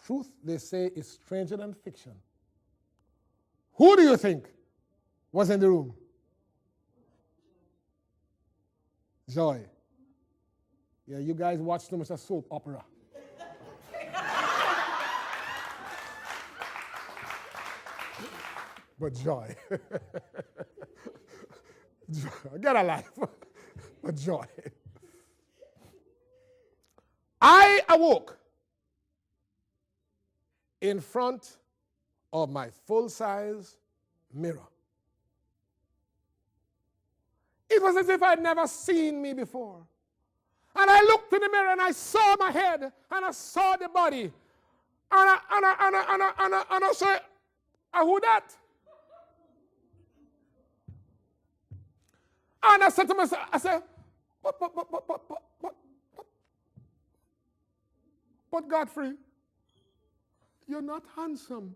Truth, they say, is stranger than fiction. Who do you think was in the room? Joy. Yeah, you guys watch too much of soap opera. But joy. Joy. Get a life. But joy. I awoke in front of my full-size mirror. It was as if I'd never seen me before. And I looked in the mirror and I saw my head and I saw the body. And I said, who that? And I said to myself, but Godfrey, you're not handsome.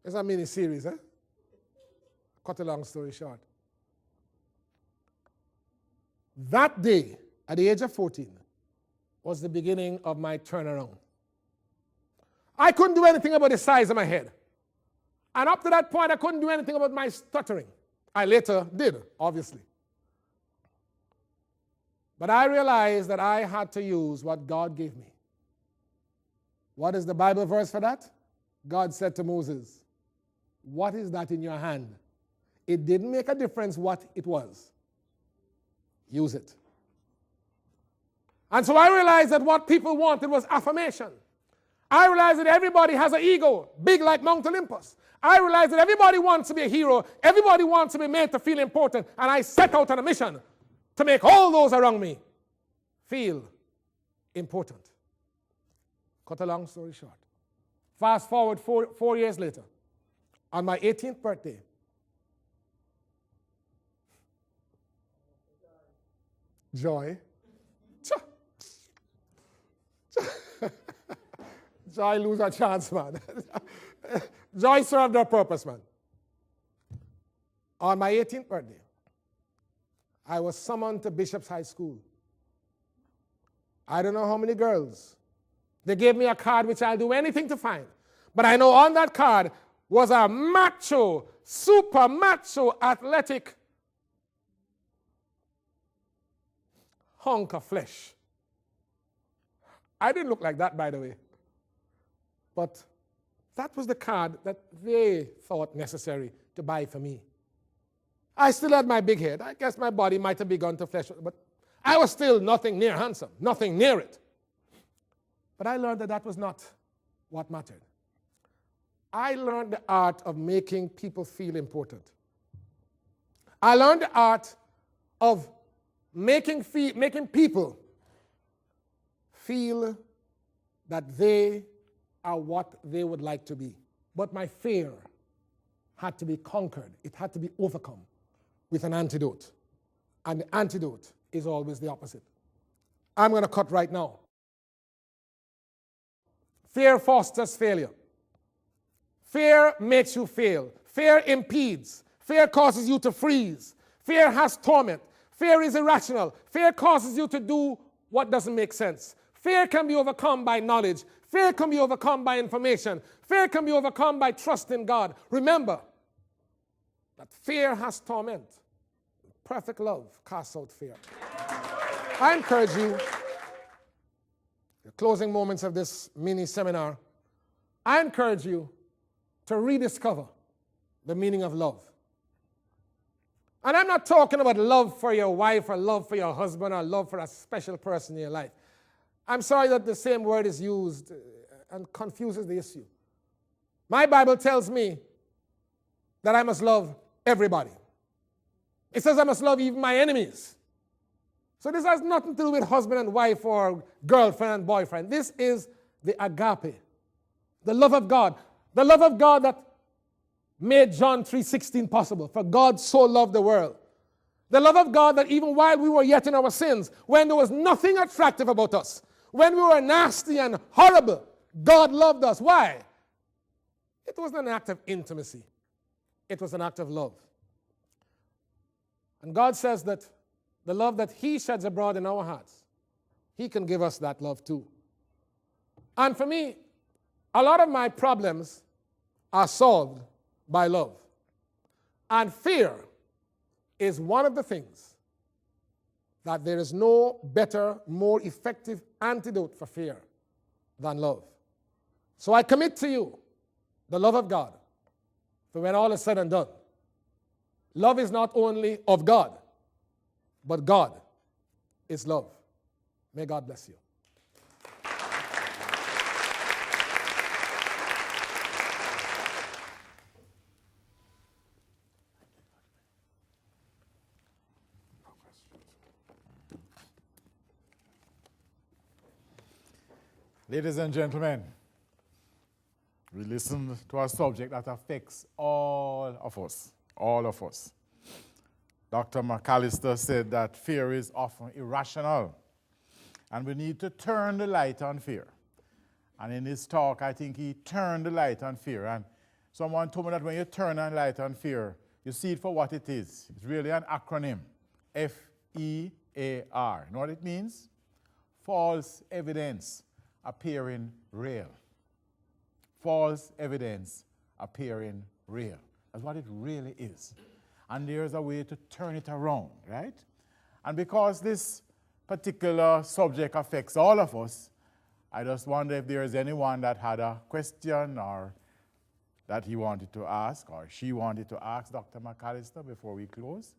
It's a mini-series, eh? Cut a long story short. That day, at the age of 14, was the beginning of my turnaround. I couldn't do anything about the size of my head. And up to that point, I couldn't do anything about my stuttering. I later did, obviously. But I realized that I had to use what God gave me. What is the Bible verse for that? God said to Moses, "What is that in your hand?" It didn't make a difference what it was. Use it. And so I realized that what people wanted was affirmation. I realized that everybody has an ego, big like Mount Olympus. I realized that everybody wants to be a hero. Everybody wants to be made to feel important. And I set out on a mission to make all those around me feel important. Cut a long story short. Fast forward four years later, on my 18th birthday, Joy. Joy lose her chance, man. Joy served her purpose, man. On my 18th birthday, I was summoned to Bishop's High School. I don't know how many girls. They gave me a card which I'll do anything to find. But I know on that card was a macho, super macho, athletic hunk of flesh. I didn't look like that, by the way. But that was the card that they thought necessary to buy for me. I still had my big head. I guess my body might have begun to flesh, but I was still nothing near handsome, nothing near it. But I learned that that was not what mattered. I learned the art of making people feel important. I learned the art of making people feel that they are what they would like to be. But my fear had to be conquered. It had to be overcome with an antidote. And the antidote is always the opposite. I'm going to cut right now. Fear fosters failure. Fear makes you fail. Fear impedes. Fear causes you to freeze. Fear has torment. Fear is irrational. Fear causes you to do what doesn't make sense. Fear can be overcome by knowledge. Fear can be overcome by information. Fear can be overcome by trust in God. Remember that fear has torment. Perfect love casts out fear. I encourage you, the closing moments of this mini seminar, I encourage you to rediscover the meaning of love. And I'm not talking about love for your wife or love for your husband or love for a special person in your life. I'm sorry that the same word is used and confuses the issue. My Bible tells me that I must love everybody. It says I must love even my enemies. So this has nothing to do with husband and wife or girlfriend and boyfriend. This is the agape, the love of God. The love of God that made John 3:16 possible. For God so loved the world. The love of God that even while we were yet in our sins, when there was nothing attractive about us, when we were nasty and horrible, God loved us. Why? It wasn't an act of intimacy. It was an act of love. And God says that the love that He sheds abroad in our hearts he can give us that love too. And for me, a lot of my problems are solved by love. And fear is one of the things that there is no better, more effective antidote for fear than love. So I commit to you the love of God. For when all is said and done, love is not only of God, but God is love. May God bless you. Ladies and gentlemen, we listen to a subject that affects all of us, all of us. Dr. McAllister said that fear is often irrational, and we need to turn the light on fear. And in his talk, I think he turned the light on fear. And someone told me that when you turn a light on fear, you see it for what it is. It's really an acronym, FEAR. You know what it means? False evidence appearing real. False evidence appearing real. That's what it really is. And there's a way to turn it around, right? And because this particular subject affects all of us, I just wonder if there is anyone that had a question or that he wanted to ask or she wanted to ask Dr. McAllister before we close.